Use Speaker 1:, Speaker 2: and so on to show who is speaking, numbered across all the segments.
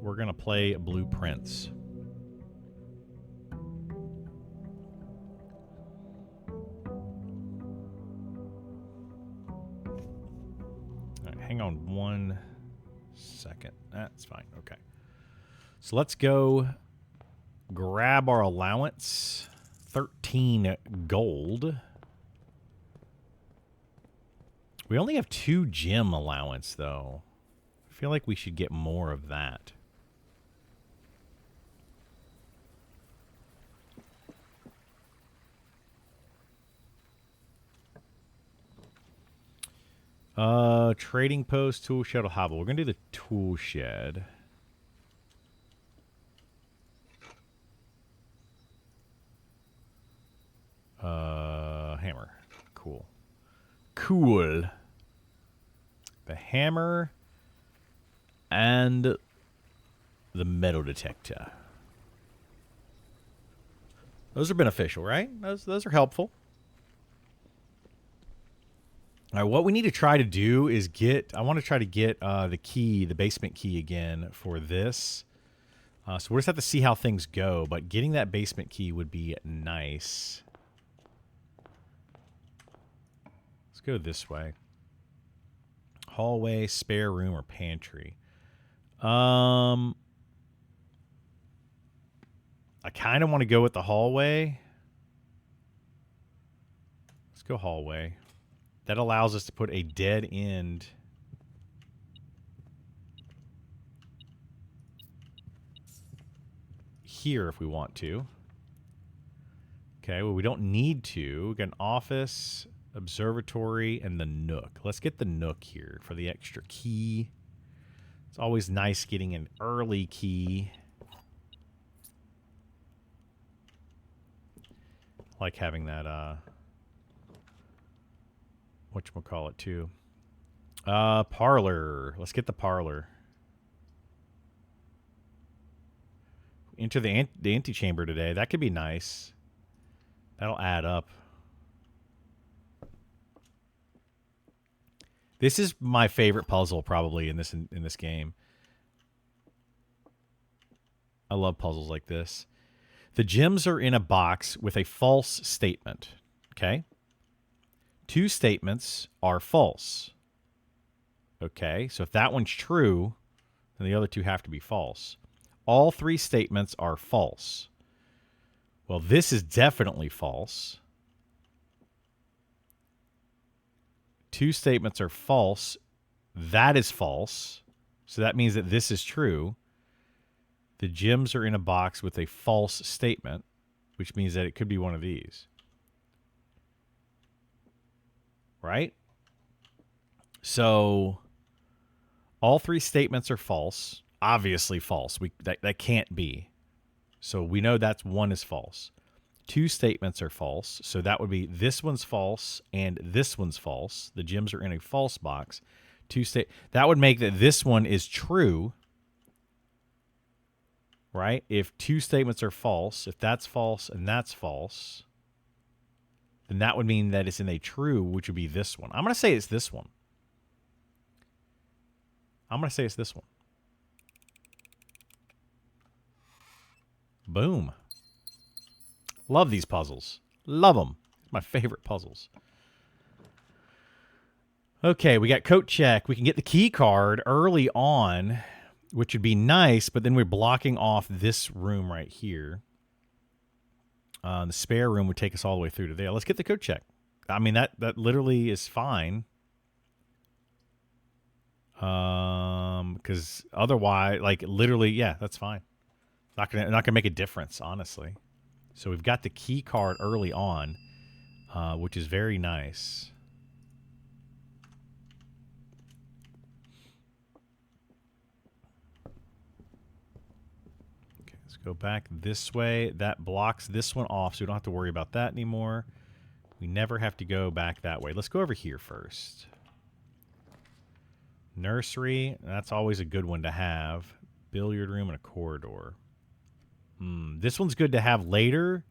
Speaker 1: we're going to play Blueprints. All right, hang on 1 second. That's fine. Okay. So let's go grab our allowance. 13 gold. We only have 2 gem allowance, though. I feel like we should get more of that. Trading post, tool shed, or hobble. We're going to do the tool shed. Hammer. Cool. Cool. The hammer and the metal detector. Those are beneficial, right? Those are helpful. All right, what we need to try to do is I want to try to get the key, the basement key again for this. So we'll just have to see how things go, but getting that basement key would be nice. Let's go this way. Hallway, spare room, or pantry. I kind of want to go with the hallway. Let's go hallway. That allows us to put a dead end here if we want to. Okay, well, we don't need to. We got an office, observatory, and the nook. Let's get the nook here for the extra key. It's always nice getting an early key. I like having that, whatchamacallit, too. Parlor. Let's get the parlor. Enter the antechamber today. That could be nice. That'll add up. This is my favorite puzzle probably in this game. I love puzzles like this. The gems are in a box with a false statement. Okay? 2 statements are false. Okay, so if that one's true, then the other 2 have to be false. All 3 statements are false. Well, this is definitely false. 2 statements are false. That is false. So that means that this is true. The gems are in a box with a false statement, which means that it could be one of these. Right? So all 3 statements are false. Obviously false. That can't be. So we know that's one is false. 2 statements are false. So that would be this one's false and this one's false. The gems are in a false box. That would make that this one is true. Right? If 2 statements are false, if that's false and that's false, then that would mean that it's in a true, which would be this one. I'm going to say it's this one. Boom. Love these puzzles. Love them. My favorite puzzles. Okay, we got coat check. We can get the key card early on, which would be nice, but then we're blocking off this room right here. The spare room would take us all the way through to there. Let's get the coat check. I mean, that literally is fine. Because otherwise, like, literally, yeah, that's fine. Not gonna make a difference, honestly. So we've got the key card early on, which is very nice. Okay, let's go back this way. That blocks this one off, so we don't have to worry about that anymore. We never have to go back that way. Let's go over here first. Nursery, that's always a good one to have. Billiard room and a corridor. This one's good to have later.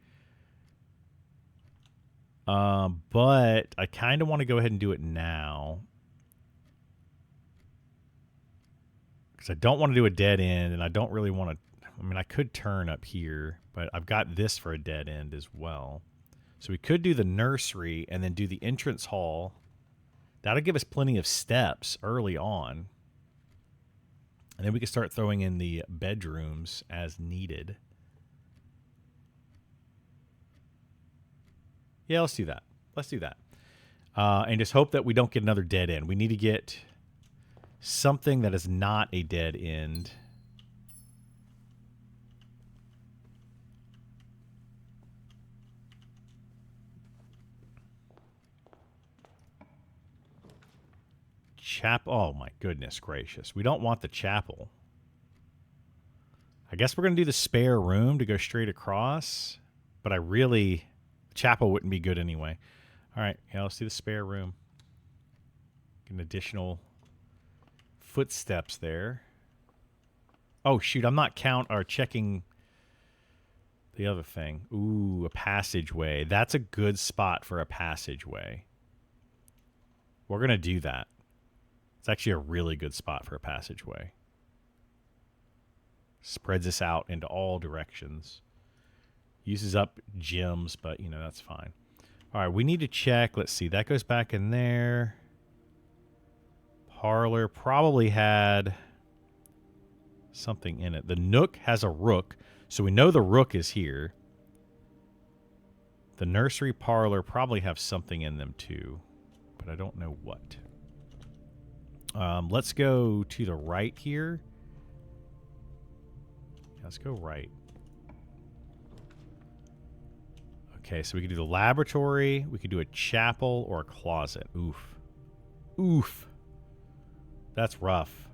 Speaker 1: But I kind of want to go ahead and do it now. Because Because I don't want to do a dead end, and I don't really want to... I mean, I could turn up here, but I've got this for a dead end as well. So we could do the nursery and then do the entrance hall. That'll give us plenty of steps early on. And then we can start throwing in the bedrooms as needed. Yeah, let's do that. Let's do that. And just hope that we don't get another dead end. We need to get something that is not a dead end. Chapel. Oh, my goodness gracious. We don't want the chapel. I guess we're going to do the spare room to go straight across. But I really... The chapel wouldn't be good anyway. All right. Yeah, let's do the spare room. Get an additional footsteps there. Oh, shoot. I'm not checking the other thing. Ooh, a passageway. That's a good spot for a passageway. We're going to do that. It's actually a really good spot for a passageway. Spreads us out into all directions. Uses up gems, but, you know, that's fine. All right, we need to check. Let's see. That goes back in there. Parlor probably had something in it. The nook has a rook, so we know the rook is here. The nursery parlor probably have something in them, too, but I don't know what. Let's go to the right here. Let's go right. Okay, so we could do the laboratory. We could do a chapel or a closet. Oof. Oof. That's rough.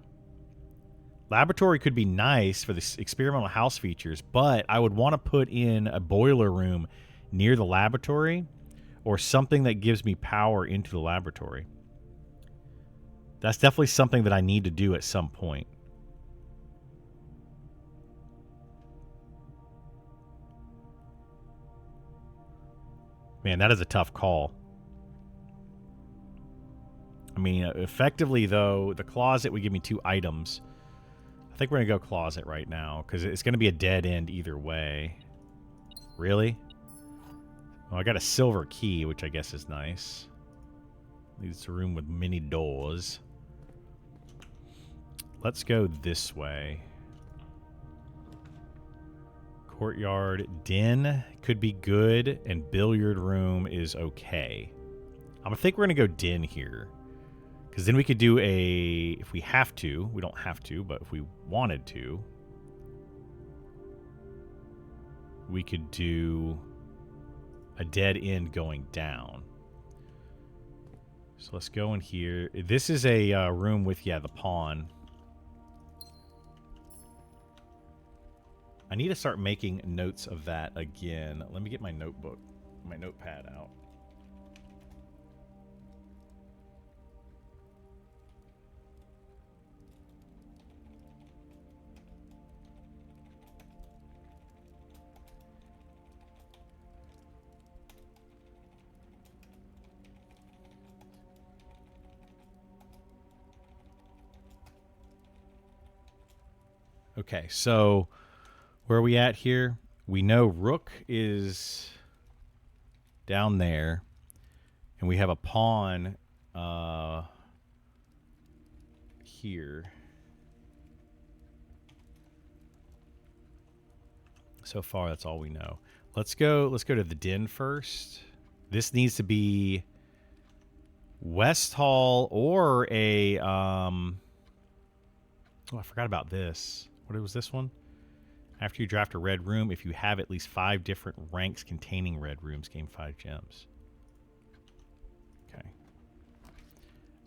Speaker 1: Laboratory could be nice for the experimental house features, but I would want to put in a boiler room near the laboratory or something that gives me power into the laboratory. That's definitely something that I need to do at some point. Man, that is a tough call. I mean, effectively, though, the closet would give me 2 items. I think we're going to go closet right now, because it's going to be a dead end either way. Really? Oh, I got a silver key, which I guess is nice. Leads to a room with many doors. Let's go this way. Courtyard. Den could be good, and billiard room is okay. I think we're going to go den here. Because then we could do a... If we have to. We don't have to, but if we wanted to. We could do a dead end going down. So let's go in here. This is a room with, yeah, the pawn. I need to start making notes of that again. Let me get my notebook, my notepad out. Okay, so where are we at here? We know rook is down there, and we have a pawn here. So far, that's all we know. Let's go to the den first. This needs to be West Hall or a oh, I forgot about this. What was this one? After you draft a red room, if you have at least 5 different ranks containing red rooms, gain 5 gems. Okay.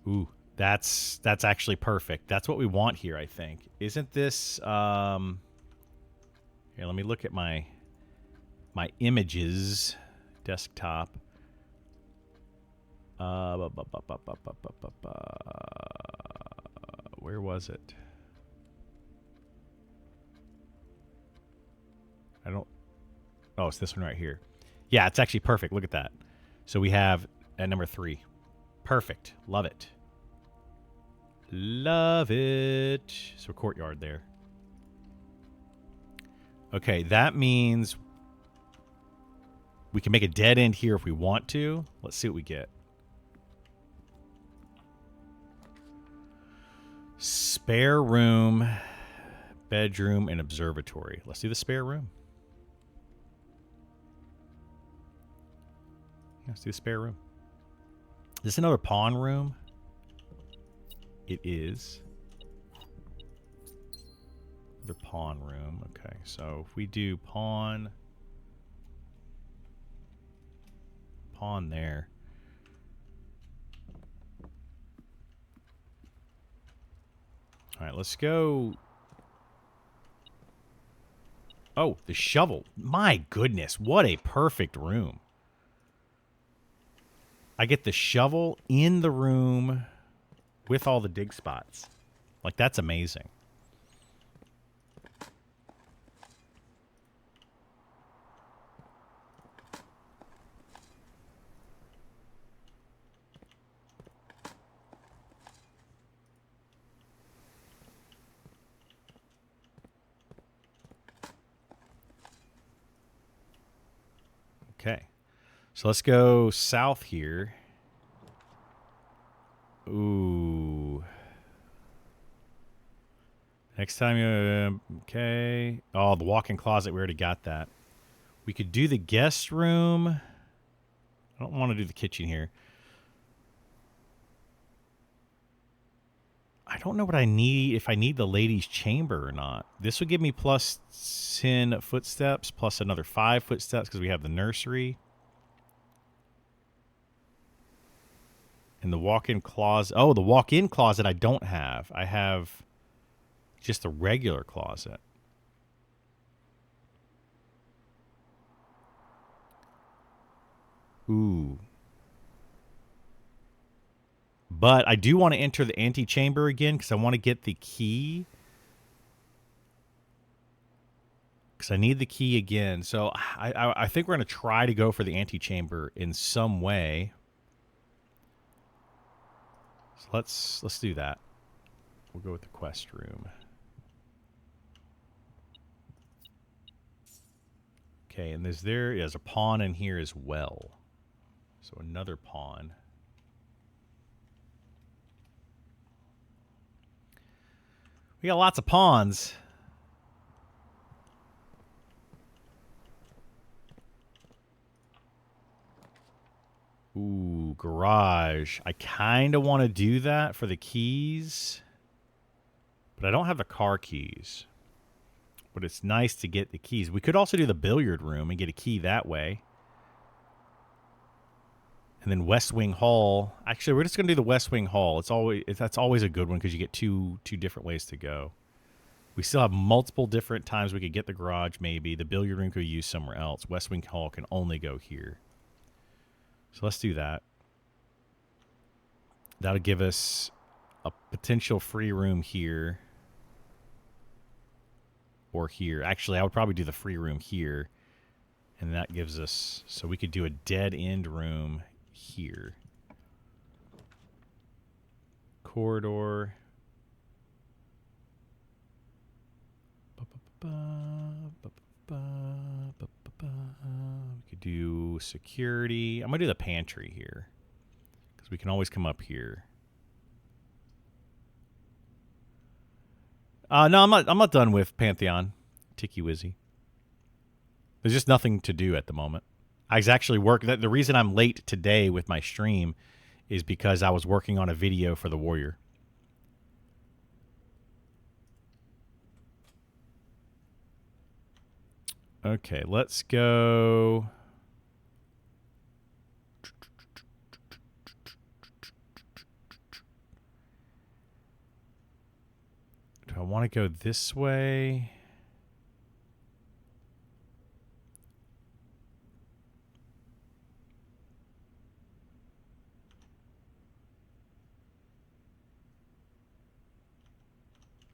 Speaker 1: Ooh, that's actually perfect. That's what we want here, I think. Isn't this here, let me look at my images desktop. Where was it? I don't... Oh, it's this one right here. Yeah, it's actually perfect. Look at that. So we have at number 3. Perfect. Love it. Love it. So courtyard there. Okay, that means we can make a dead end here if we want to. Let's see what we get. Spare room, bedroom, and observatory. Let's do the spare room. Let's do the spare room. Is this another pawn room? It is. The pawn room. Okay, so if we do pawn there. All right, let's go. Oh, the shovel. My goodness, what a perfect room. I get the shovel in the room with all the dig spots. Like, that's amazing. Okay. So let's go south here. Ooh. Next time you... okay. Oh, the walk-in closet. We already got that. We could do the guest room. I don't want to do the kitchen here. I don't know what I need, if I need the ladies' chamber or not. This would give me plus 10 footsteps, plus another 5 footsteps because we have the nursery. And the walk-in closet. Oh, the walk-in closet I don't have. I have just the regular closet. Ooh. But I do want to enter the antechamber again because I want to get the key. Because I need the key again. So I think we're going to try to go for the antechamber in some way. So let's do that. We'll go with the quest room. Okay, and there's a pawn in here as well. So another pawn. We got lots of pawns. Ooh, garage. I kind of want to do that for the keys. But I don't have the car keys. But it's nice to get the keys. We could also do the billiard room and get a key that way. And then West Wing Hall. Actually, we're just going to do the West Wing Hall. That's always a good one because you get two different ways to go. We still have multiple different times we could get the garage, maybe. The billiard room could be used somewhere else. West Wing Hall can only go here. So let's do that. That'll give us a potential free room here. Or here. Actually, I would probably do the free room here. And that gives us... so we could do a dead end room here. Corridor. We could do security. I'm going to do the pantry here. Because we can always come up here. No, I'm not done with Pantheon. Tiki Wizzy. There's just nothing to do at the moment. I was actually the reason I'm late today with my stream is because I was working on a video for the Warrior. Okay, let's go. Do I want to go this way?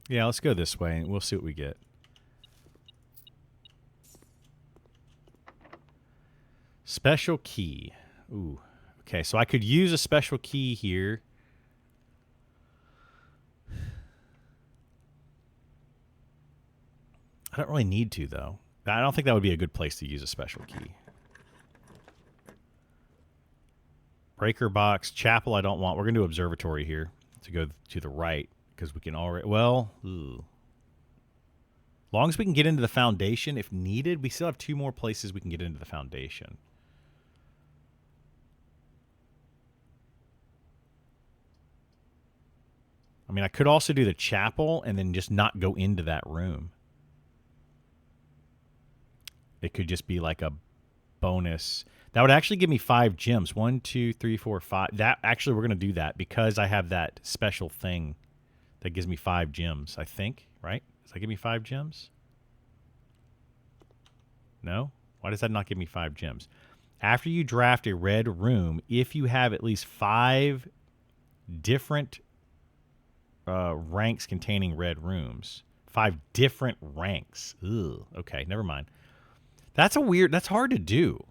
Speaker 1: Yeah, let's go this way, and we'll see what we get. Special key. Ooh. Okay, so I could use a special key here. I don't really need to, though. I don't think that would be a good place to use a special key. Breaker box. Chapel I don't want. We're going to do observatory here to go to the right because we can already... Well, ooh. As long as we can get into the foundation, if needed, we still have 2 more places we can get into the foundation. I mean, I could also do the chapel and then just not go into that room. It could just be like a bonus. That would actually give me 5 gems. 1, 2, 3, 4, 5. That actually, we're going to do that because I have that special thing that gives me 5 gems, I think, right? Does that give me 5 gems? No? Why does that not give me 5 gems? After you draft a red room, if you have at least 5 different ranks containing red rooms. 5 different ranks. Ugh. Okay, never mind. That's hard to do.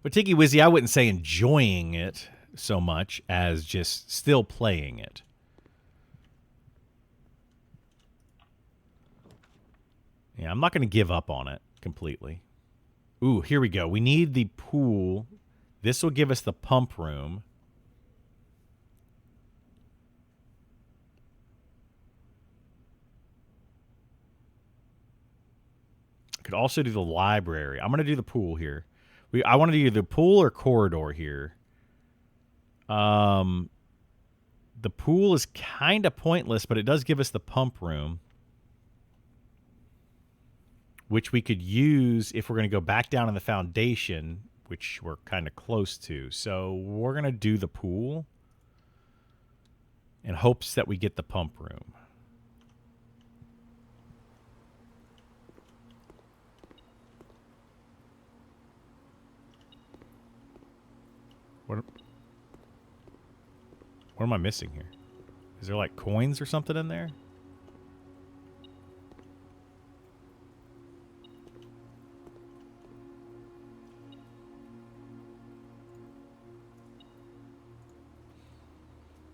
Speaker 1: But Tiki Wizzy, I wouldn't say enjoying it so much as just still playing it. Yeah, I'm not going to give up on it completely. Ooh, here we go. We need the pool. This will give us the pump room. I could also do the library. I'm going to do the pool here. I want to do the pool or corridor here. The pool is kind of pointless, but it does give us the pump room, which we could use if we're going to go back down in the foundation, which we're kind of close to. So we're going to do the pool in hopes that we get the pump room. What am I missing here? Is there like coins or something in there?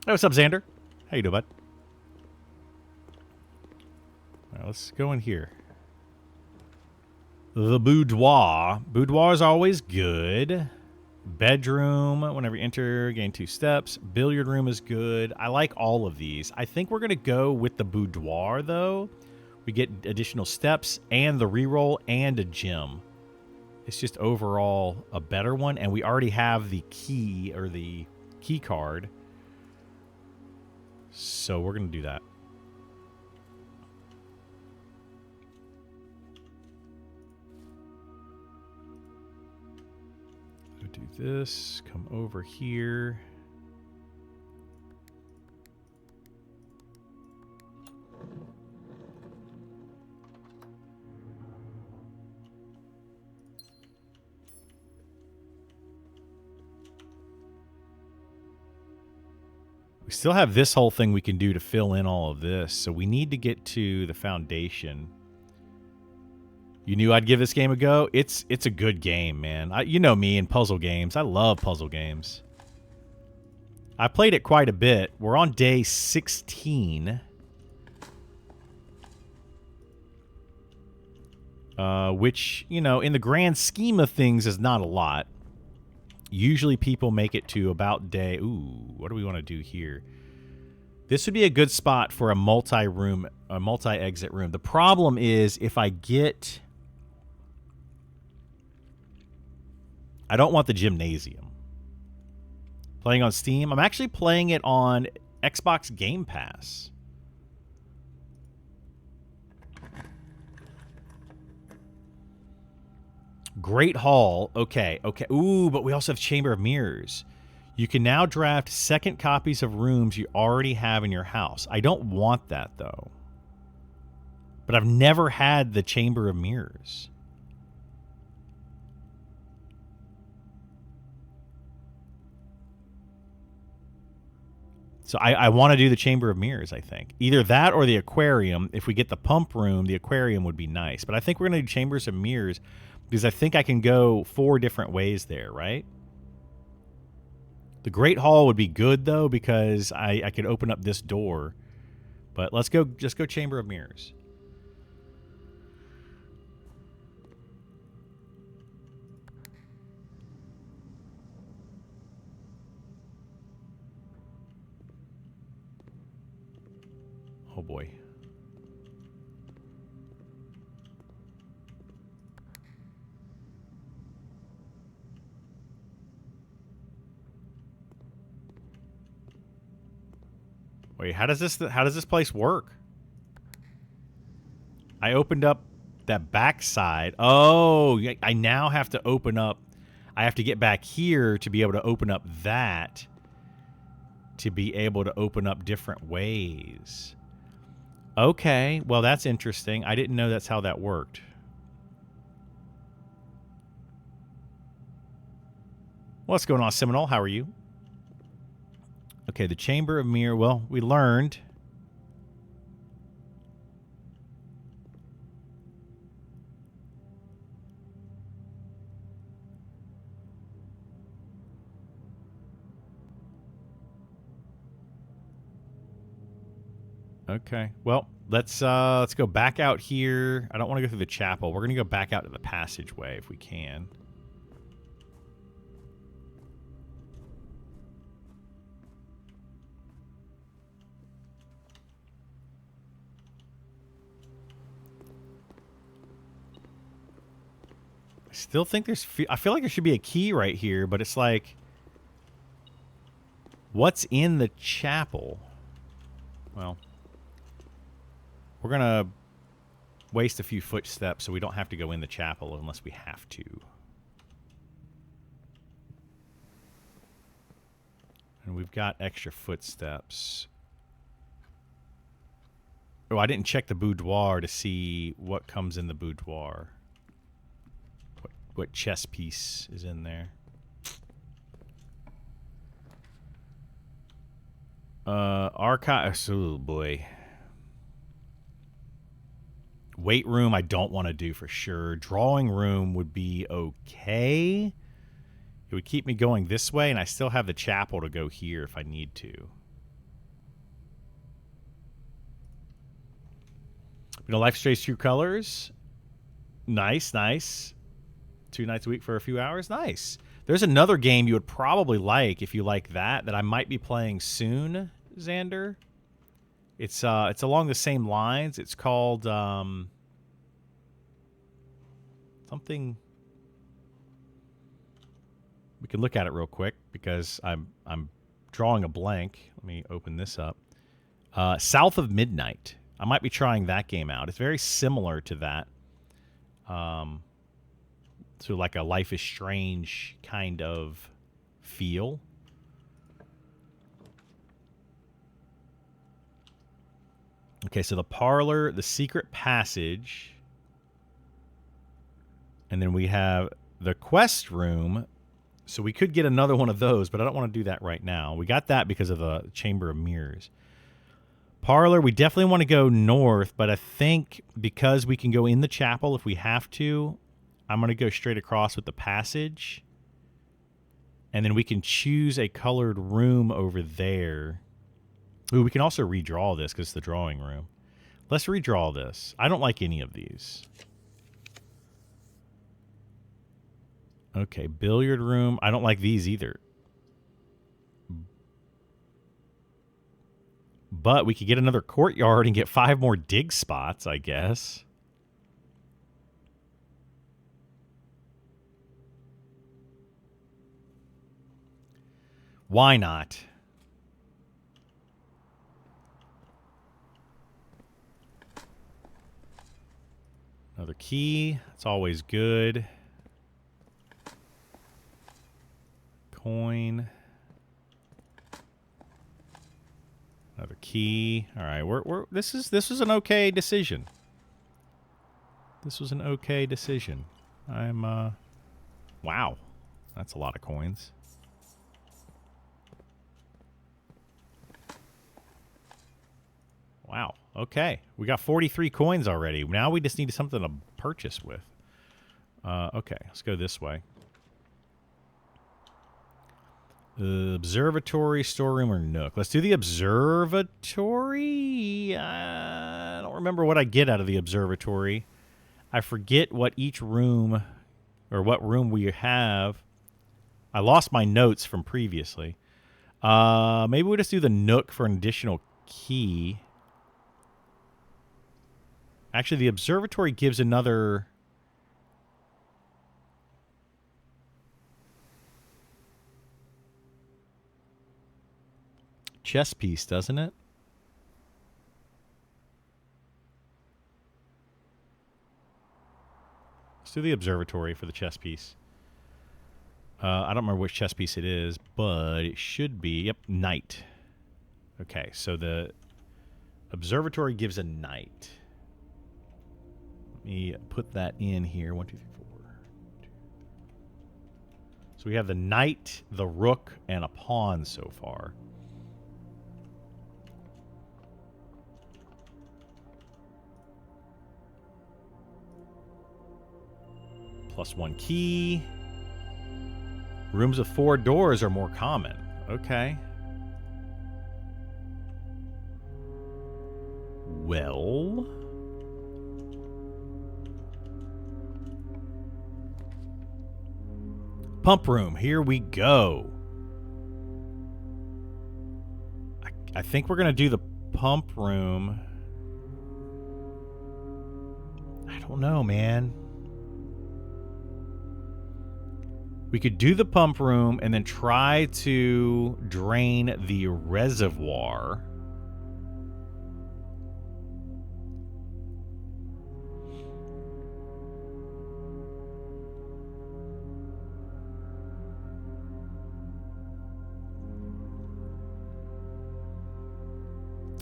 Speaker 1: Hey, what's up, Xander? How you doing, bud? All right, let's go in here. The boudoir. Boudoir is always good. Bedroom, whenever you enter, gain 2 steps. Billiard room is good. I like all of these. I think we're going to go with the boudoir, though. We get additional steps and the reroll and a gem. It's just overall a better one, and we already have the key or the key card. So we're going to do that. Do this, come over here. We still have this whole thing we can do to fill in all of this, so we need to get to the foundation. You knew I'd give this game a go? It's a good game, man. You know me and puzzle games. I love puzzle games. I played it quite a bit. We're on day 16. Which, you know, in the grand scheme of things is not a lot. Usually people make it to about day... Ooh, what do we want to do here? This would be a good spot for a multi-exit room. The problem is if I get... I don't want the gymnasium. Playing on Steam. I'm actually playing it on Xbox Game Pass. Great Hall. Okay, okay. Ooh, but we also have Chamber of Mirrors. You can now draft second copies of rooms you already have in your house. I don't want that, though. But I've never had the Chamber of Mirrors. So I want to do the Chamber of Mirrors, I think. Either that or the aquarium. If we get the pump room, the aquarium would be nice. But I think we're going to do Chambers of Mirrors because I think I can go 4 different ways there, right? The Great Hall would be good, though, because I could open up this door. But let's go, just go Chamber of Mirrors. Oh, boy. Wait, how does this place work? I opened up that back side. Oh, I now have to open up. I have to get back here to be able to open up that. To be able to open up different ways. Okay, well, that's interesting. I didn't know that's how that worked. What's going on, Seminole? How are you? Okay, the Chamber of Mirror. Well, we learned. Okay. Well, let's go back out here. I don't want to go through the chapel. We're going to go back out to the passageway if we can. I still think there's... I feel like there should be a key right here, but it's like... What's in the chapel? Well... We're going to waste a few footsteps so we don't have to go in the chapel unless we have to. And we've got extra footsteps. Oh, I didn't check the boudoir to see what comes in the boudoir. What chess piece is in there. Archive. Oh, boy. Weight room, I don't want to do for sure. Drawing room would be okay. It would keep me going this way, and I still have the chapel to go here if I need to. You know, Life Strays True Colors. Nice, nice. 2 nights a week for a few hours. Nice. There's another game you would probably like if you like that I might be playing soon, Xander. It's along the same lines. It's called something. We can look at it real quick because I'm drawing a blank. Let me open this up. South of Midnight. I might be trying that game out. It's very similar to that. So like a Life is Strange kind of feel. Okay, so the parlor, the secret passage, and then we have the quest room. So we could get another one of those, but I don't want to do that right now. We got that because of the Chamber of Mirrors. Parlor, we definitely want to go north, but I think because we can go in the chapel if we have to, I'm going to go straight across with the passage. And then we can choose a colored room over there. Ooh, we can also redraw this because it's the drawing room. Let's redraw this. I don't like any of these. Okay, billiard room. I don't like these either. But we could get another courtyard and get 5 more dig spots, I guess. Why not? Another key. It's always good. Coin. Another key. All right, this was an okay decision. This was an okay decision. Wow. That's a lot of coins. Wow. Okay. We got 43 coins already. Now we just need something to purchase with. Okay, let's go this way. Observatory, storeroom, or nook? Let's do the observatory. I don't remember what I get out of the observatory. I forget what each room, or what room we have. I lost my notes from previously. Maybe we'll just do the nook for an additional key. Actually, the observatory gives another... chess piece, doesn't it? Let's do the observatory for the chess piece. I don't remember which chess piece it is, but it should be, yep, knight. Okay, so the observatory gives a knight. Let me put that in here. 1, 2, 3, 4. So we have the knight, the rook, and a pawn so far. +1 key. Rooms with 4 doors are more common. Okay. Well... pump room. Here we go. I think we're going to do the pump room. I don't know, man. We could do the pump room and then try to drain the reservoir.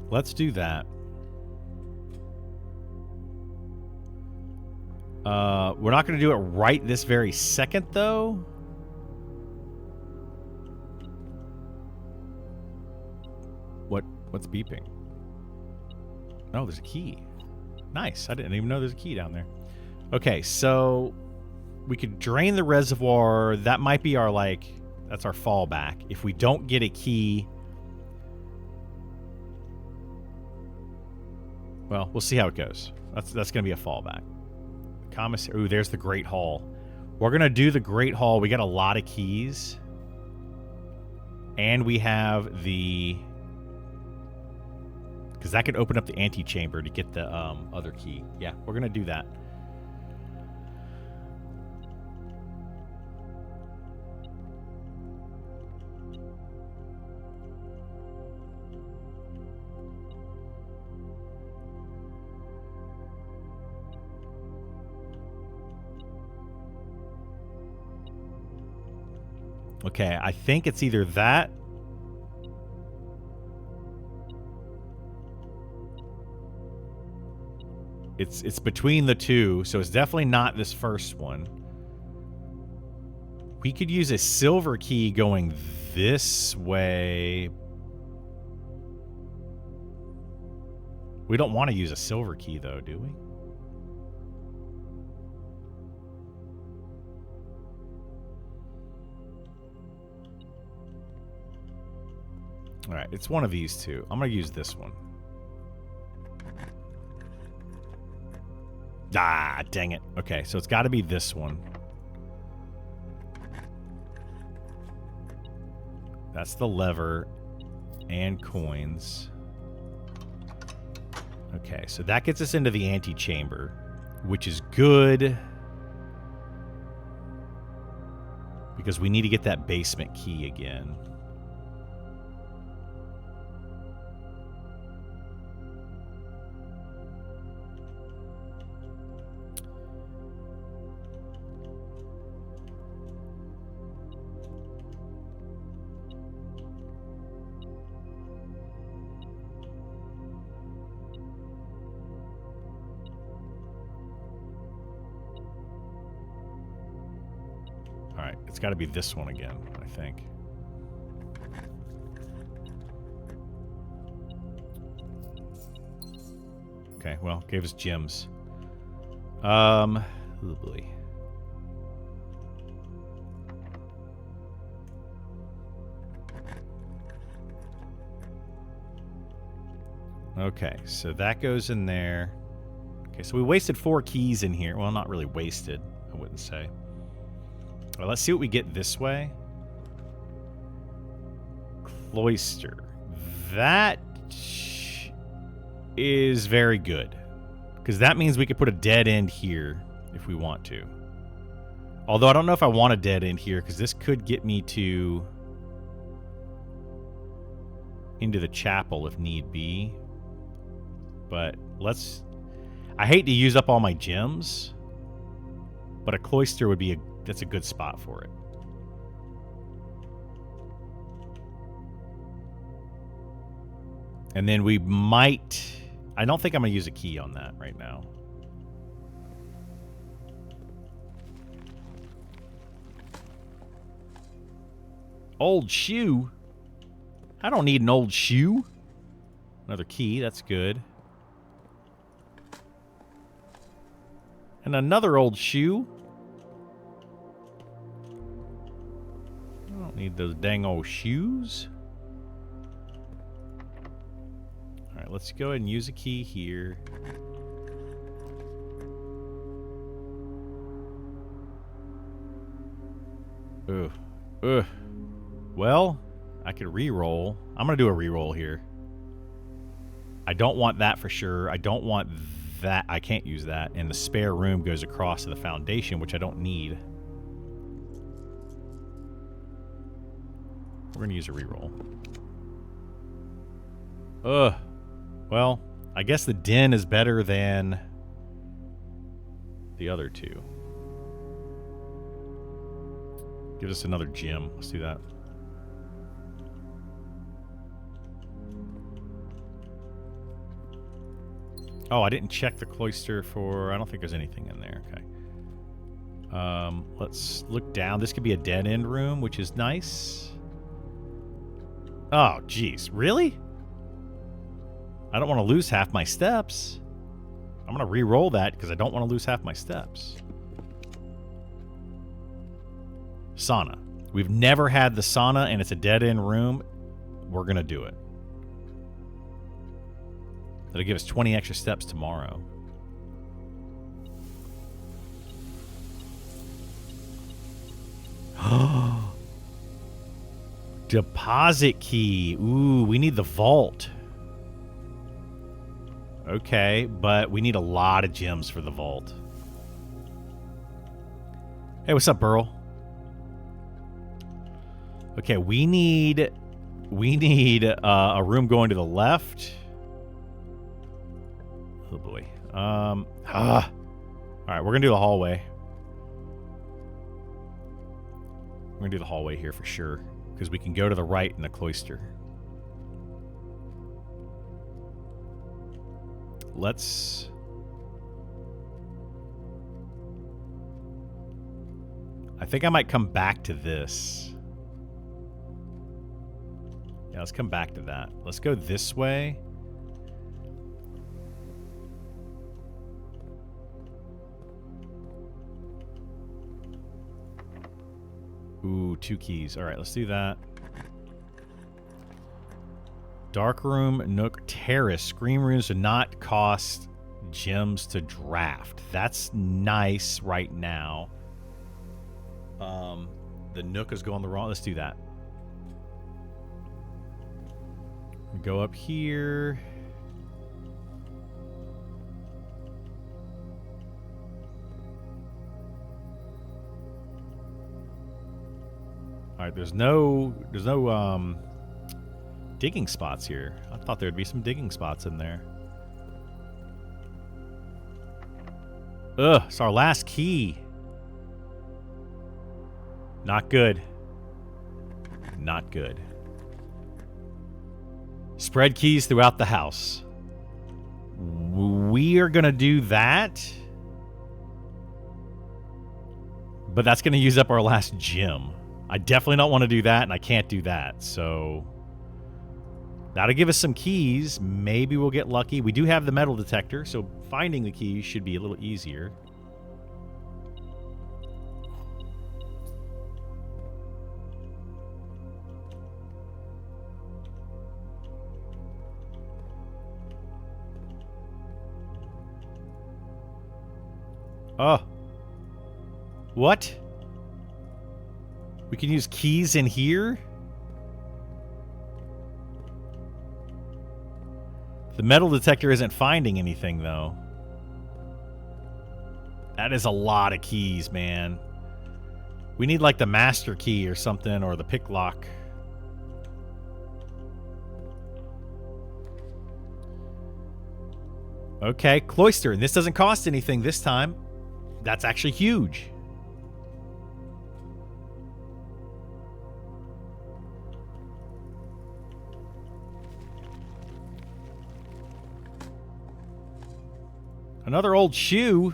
Speaker 1: Let's do that. We're not going to do it right this very second, though. What's beeping? Oh, there's a key. Nice. I didn't even know there's a key down there. Okay, so we could drain the reservoir. That might be our, that's our fallback. If we don't get a key... well, we'll see how it goes. That's going to be a fallback. Commissary. Ooh, there's the Great Hall. We're going to do the Great Hall. We got a lot of keys. And we have the... because that could open up the antechamber to get the other key. Yeah, we're going to do that. Okay, I think it's either that... It's between the two, so it's definitely not this first one. We could use a silver key going this way. We don't want to use a silver key, though, do we? All right, it's one of these two. I'm going to use this one. Ah, dang it. Okay, so it's got to be this one. That's the lever and coins. Okay, so that gets us into the antechamber, which is good because we need to get that basement key again. It's got to be this one again, I think. Okay, well, gave us gems. Oh boy. Okay, so that goes in there. Okay, so we wasted 4 keys in here. Well, not really wasted, I wouldn't say. All right, let's see what we get this way. Cloister. That is very good. Because that means we could put a dead end here if we want to. Although I don't know if I want a dead end here, because this could get me to... into the chapel if need be. But let's... I hate to use up all my gems, but a cloister would be that's a good spot for it. And then we might... I don't think I'm going to use a key on that right now. Old shoe? I don't need an old shoe. Another key, that's good. And another old shoe. I don't need those dang old shoes. Alright, let's go ahead and use a key here. Ugh. Ugh. Well, I could re-roll. I'm going to do a re-roll here. I don't want that for sure. I don't want that. I can't use that. And the spare room goes across to the foundation, which I don't need. We're going to use a re-roll. Ugh. Well, I guess the den is better than the other two. Give us another gem. Let's do that. Oh, I didn't check the cloister for... I don't think there's anything in there. Okay. Let's look down. This could be a dead-end room, which is nice. Oh, jeez. Really? I don't want to lose half my steps. I'm going to re-roll that because I don't want to lose half my steps. Sauna. We've never had the sauna, and it's a dead-end room. We're going to do it. That'll give us 20 extra steps tomorrow. Deposit key. Ooh, we need the vault. Okay, but we need a lot of gems for the vault. Hey, what's up, Burl? Okay, we need a room going to the left. Oh boy. All right, we're gonna do the hallway. We're gonna do the hallway here for sure, because we can go to the right in the cloister. Let's... I think I might come back to this. Yeah, let's come back to that. Let's go this way. Ooh, 2 keys. All right, let's do that. Dark room, nook, terrace. Scream rooms do not cost gems to draft. That's nice right now. The nook is going the wrong. Let's do that. Go up here. All right, there's no digging spots here. I thought there'd be some digging spots in there. Ugh, it's our last key. Not good. Not good. Spread keys throughout the house. We are going to do that. But that's going to use up our last gem. I definitely don't want to do that, and I can't do that. So that'll give us some keys. Maybe we'll get lucky. We do have the metal detector, so finding the keys should be a little easier. Oh. What? We can use keys in here? The metal detector isn't finding anything, though. That is a lot of keys, man. We need, like, the master key or something, or the pick lock. Okay, cloister. And this doesn't cost anything this time. That's actually huge. Another old shoe.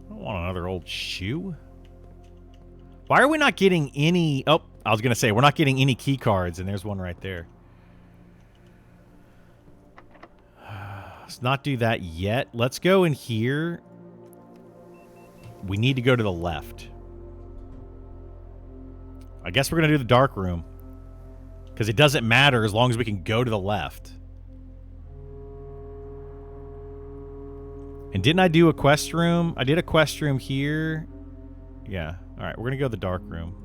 Speaker 1: I don't want another old shoe. Why are we not getting any... Oh, I was going to say, we're not getting any key cards, and there's one right there. Let's not do that yet. Let's go in here. We need to go to the left. I guess we're going to do the dark room. Because it doesn't matter as long as we can go to the left. And didn't I do a quest room? I did a quest room here. Yeah. All right, we're going to go to the dark room.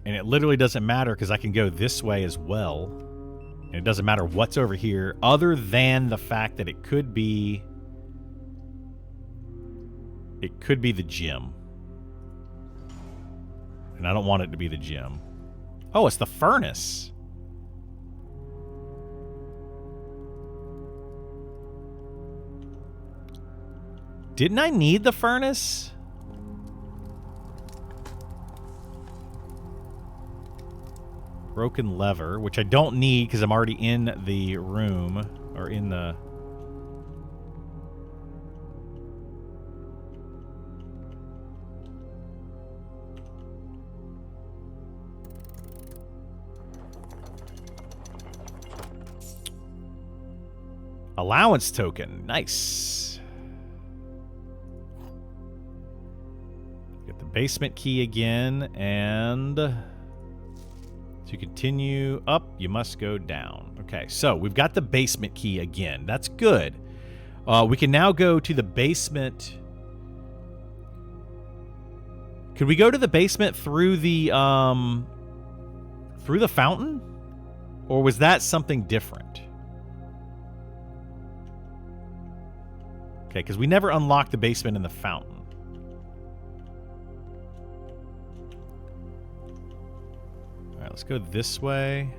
Speaker 1: And it literally doesn't matter because I can go this way as well. And it doesn't matter what's over here other than the fact that it could be... It could be the gym. And I don't want it to be the gym. Oh, it's the furnace. Didn't I need the furnace? Broken lever, which I don't need because I'm already in the room. Or in the... Allowance token. Nice. Get the basement key again, and to continue up, you must go down. Okay, so we've got the basement key again. That's good. We can now go to the basement. Could we go to the basement through the fountain? Or was that something different? Okay, because we never unlocked the basement in the fountain. All right, let's go this way.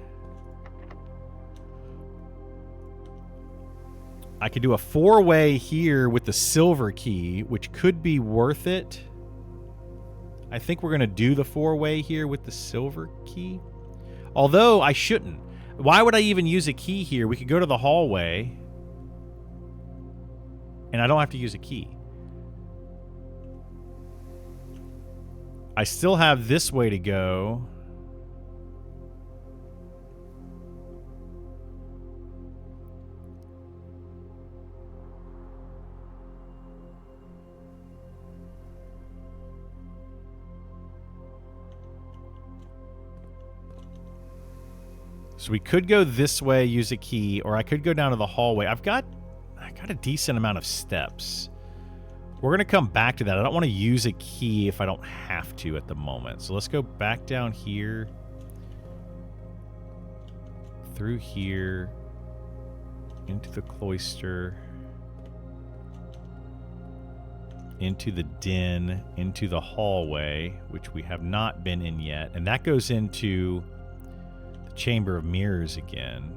Speaker 1: I could do a 4-way here with the silver key, which could be worth it. I think we're going to do the 4-way here with the silver key. Although, I shouldn't. Why would I even use a key here? We could go to the hallway. And I don't have to use a key. I still have this way to go. So we could go this way, use a key, or I could go down to the hallway. I got a decent amount of steps. We're going to come back to that. I don't want to use a key if I don't have to at the moment. So let's go back down here. Through here. Into the cloister. Into the den. Into the hallway, which we have not been in yet. And that goes into the Chamber of Mirrors again.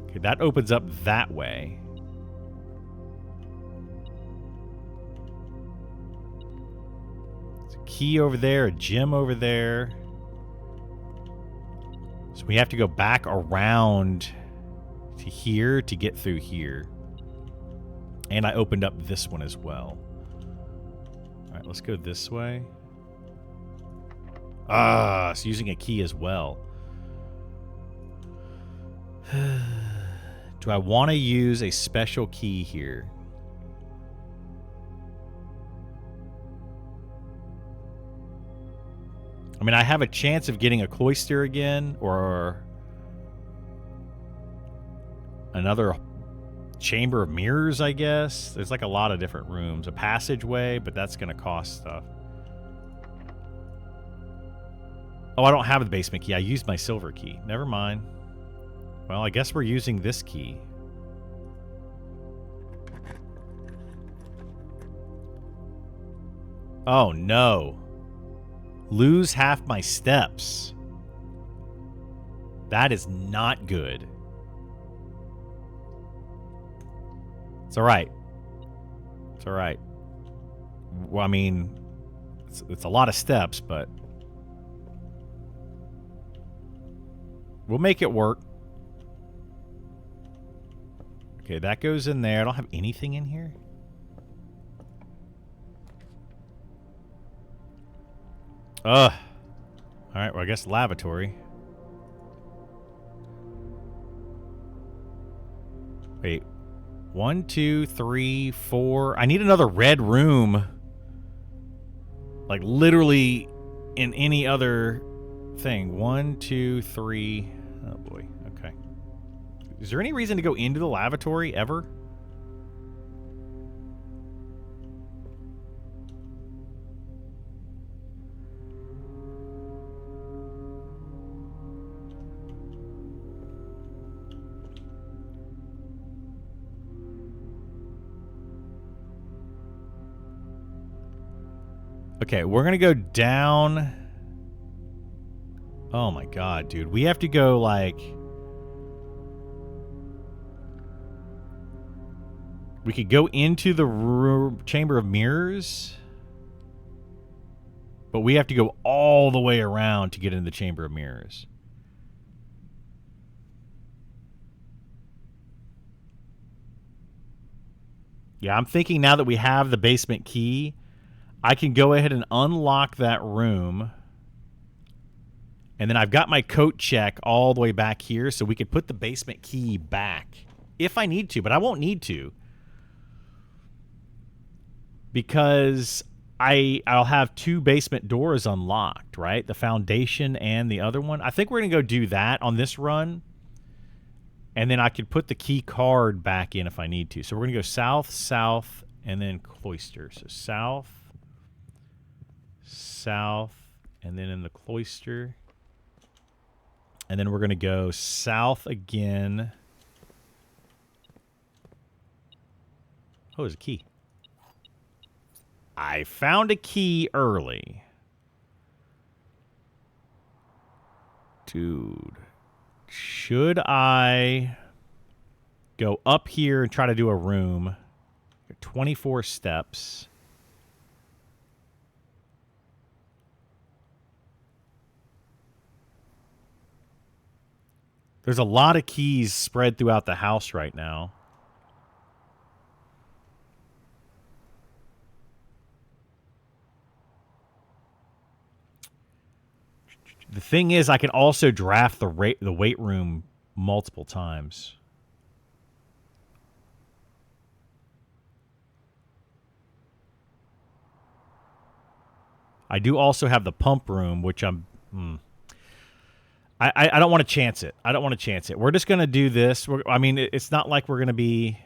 Speaker 1: Okay, that opens up that way. There's a key over there, a gym over there. So we have to go back around to here to get through here. And I opened up this one as well. All right, let's go this way. Ah, it's using a key as well. Do I want to use a special key here? I mean, I have a chance of getting a cloister again, or another chamber of mirrors, I guess. There's like a lot of different rooms. A passageway, but that's going to cost stuff. Oh, I don't have the basement key. I used my silver key. Never mind. Well, I guess we're using this key. Oh, no. Lose half my steps. That is not good. It's all right. It's all right. Well, I mean, it's a lot of steps, but we'll make it work. Okay, that goes in there. I don't have anything in here. Ugh. All right, well, I guess lavatory. Wait. 1, 2, 3, 4. I need another red room. Like, literally in any other thing. 1, 2, 3. Oh, boy. Okay. Is there any reason to go into the lavatory ever? Okay, we're going to go down. Oh my god, dude. We have to go, like... We could go into the Chamber of Mirrors. But we have to go all the way around to get into the Chamber of Mirrors. Yeah, I'm thinking now that we have the basement key... I can go ahead and unlock that room. And then I've got my coat check all the way back here, so we could put the basement key back. If I need to, but I won't need to. Because I'll have 2 basement doors unlocked, right? The foundation and the other one. I think we're going to go do that on this run. And then I could put the key card back in if I need to. So we're going to go south, south, and then cloister. So south. South, and then in the cloister. And then we're going to go south again. Oh, there's a key. I found a key early. Dude. Should I go up here and try to do a room? 24 steps. There's a lot of keys spread throughout the house right now. The thing is, I can also draft the weight room multiple times. I do also have the pump room, which I'm... I don't want to chance it. I don't want to chance it. We're just going to do this. I mean, it's not like we're going to be...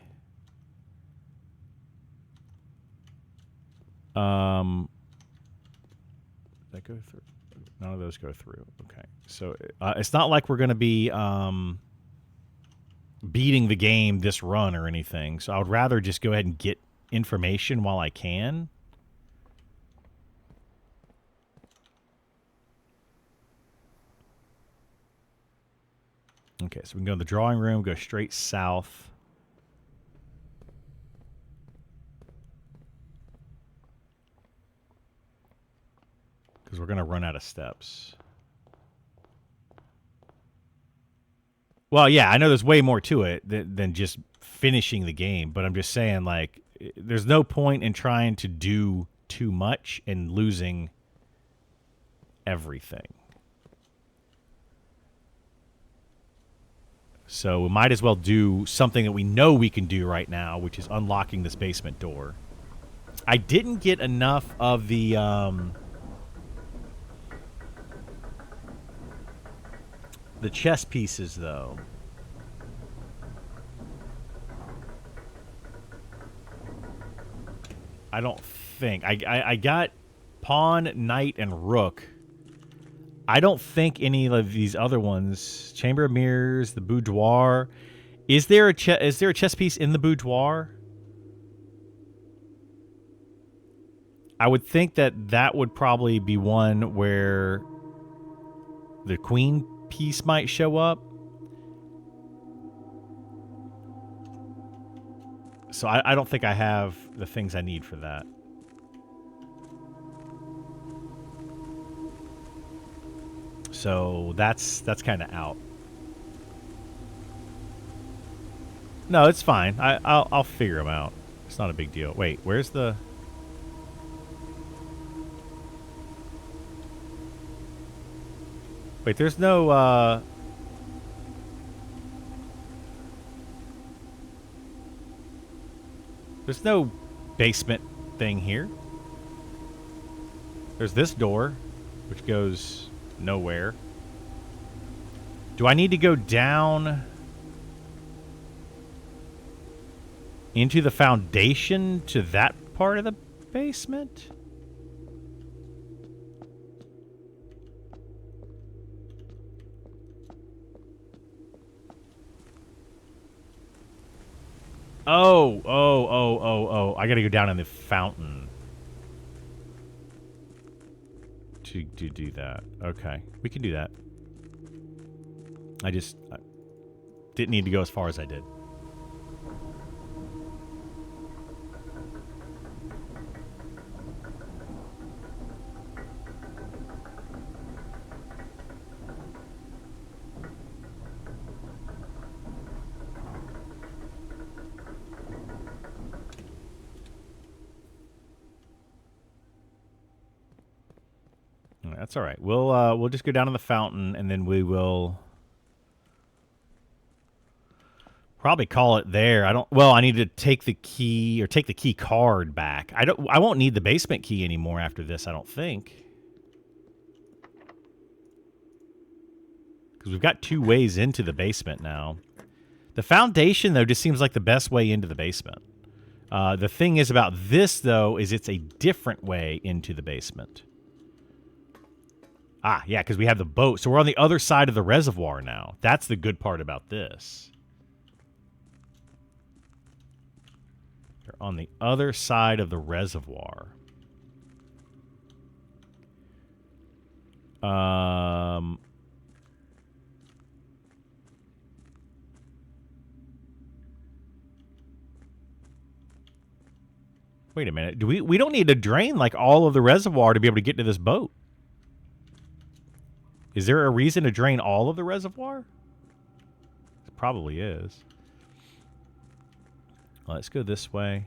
Speaker 1: Does that go through? None of those go through. Okay. So it's not like we're going to be beating the game this run or anything. So I would rather just go ahead and get information while I can. Okay, so we can go in the drawing room, go straight south. Because we're going to run out of steps. Well, yeah, I know there's way more to it than just finishing the game. But I'm just saying, like, there's no point in trying to do too much and losing everything. So we might as well do something that we know we can do right now, which is unlocking this basement door. I didn't get enough of the the chess pieces, though. I don't think. I got pawn, knight, and rook. I don't think any of these other ones. Chamber of Mirrors, the boudoir. Is there a chess piece in the boudoir? I would think that would probably be one where the queen piece might show up. So I don't think I have the things I need for that. So that's kind of out. No, it's fine. I'll figure them out. It's not a big deal. Wait, where's the... Wait, there's no, there's no basement thing here. There's this door, which goes nowhere. Do I need to go down into the foundation to that part of the basement? Oh. I gotta go down in the fountain to do that. Okay. We can do that. I didn't need to go as far as I did. That's all right. We'll just go down to the fountain, and then we will probably call it there. I need to take the key or take the key card back. I won't need the basement key anymore after this, I don't think. Because we've got 2 ways into the basement now. The foundation, though, just seems like the best way into the basement. The thing is about this, though, is it's a different way into the basement. Ah, yeah, because we have the boat. So we're on the other side of the reservoir now. That's the good part about this. We're on the other side of the reservoir. Wait a minute. We don't need to drain like all of the reservoir to be able to get to this boat. Is there a reason to drain all of the reservoir? It probably is. Well, let's go this way.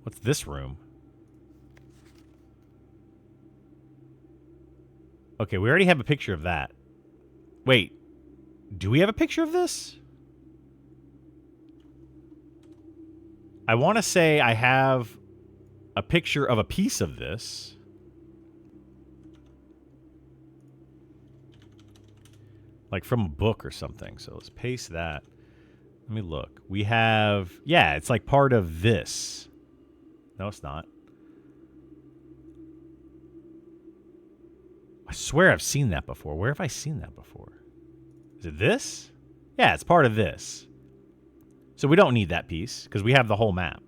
Speaker 1: What's this room? Okay, we already have a picture of that. Wait, do we have a picture of this? I want to say I have a picture of a piece of this. Like from a book or something. So let's paste that. Let me look. We have... Yeah, it's like part of this. No, it's not. I swear I've seen that before. Where have I seen that before? Is it this? Yeah, it's part of this. So we don't need that piece, because we have the whole map.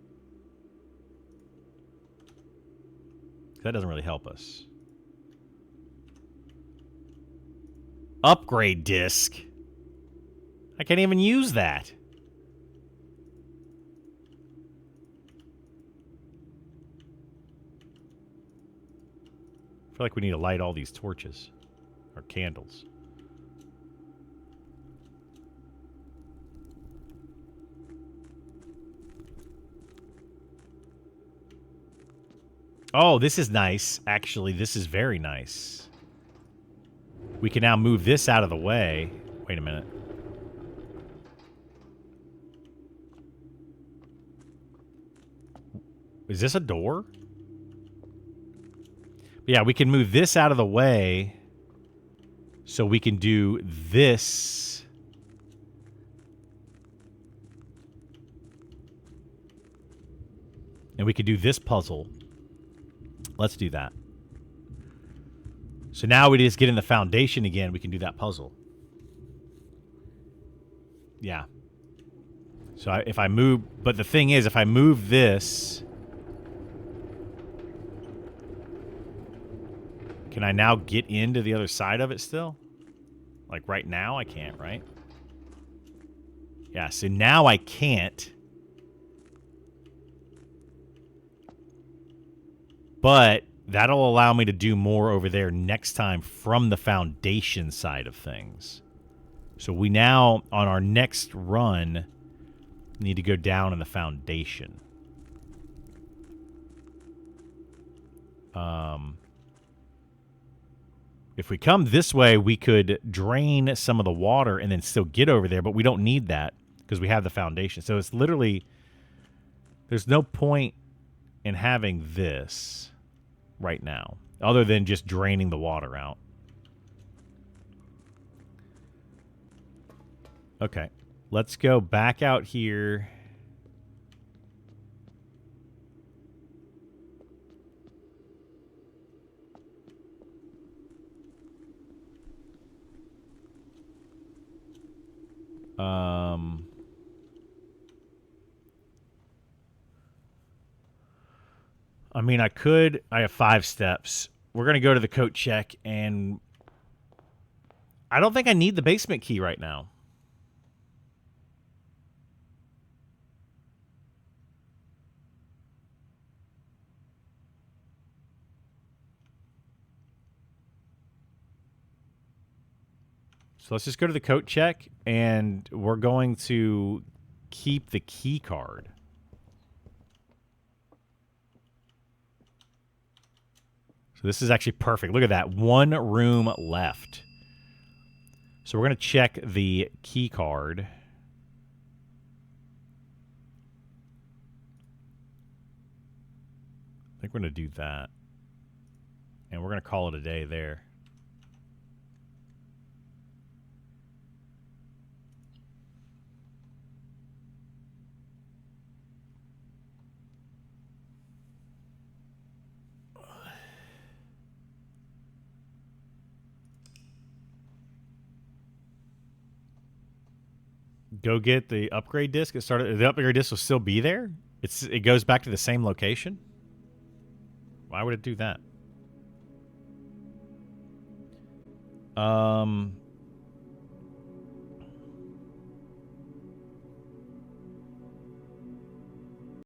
Speaker 1: That doesn't really help us. Upgrade disc. I can't even use that. I feel like we need to light all these torches. Or candles. Oh, this is nice. Actually, this is very nice. We can now move this out of the way. Wait a minute. Is this a door? But yeah, we can move this out of the way so we can do this. And we could do this puzzle. Let's do that. So now we just get in the foundation again. We can do that puzzle. Yeah. So if I move... But the thing is, if I move this... Can I now get into the other side of it still? Like right now, I can't, right? Yeah, so now I can't. But that'll allow me to do more over there next time from the foundation side of things. So we now, on our next run, need to go down in the foundation. If we come this way, we could drain some of the water and then still get over there, but we don't need that because we have the foundation. So it's literally, there's no point in having this right now other than just draining the water out. Okay, let's go back out here. I mean, I have 5 steps. We're going to go to the coat check, and I don't think I need the basement key right now. So let's just go to the coat check, and we're going to keep the key card. So this is actually perfect. Look at that. 1 room left. So we're going to check the key card. I think we're going to do that. And we're going to call it a day there. Go get the upgrade disc. The upgrade disc will still be there. It goes back to the same location. Why would it do that?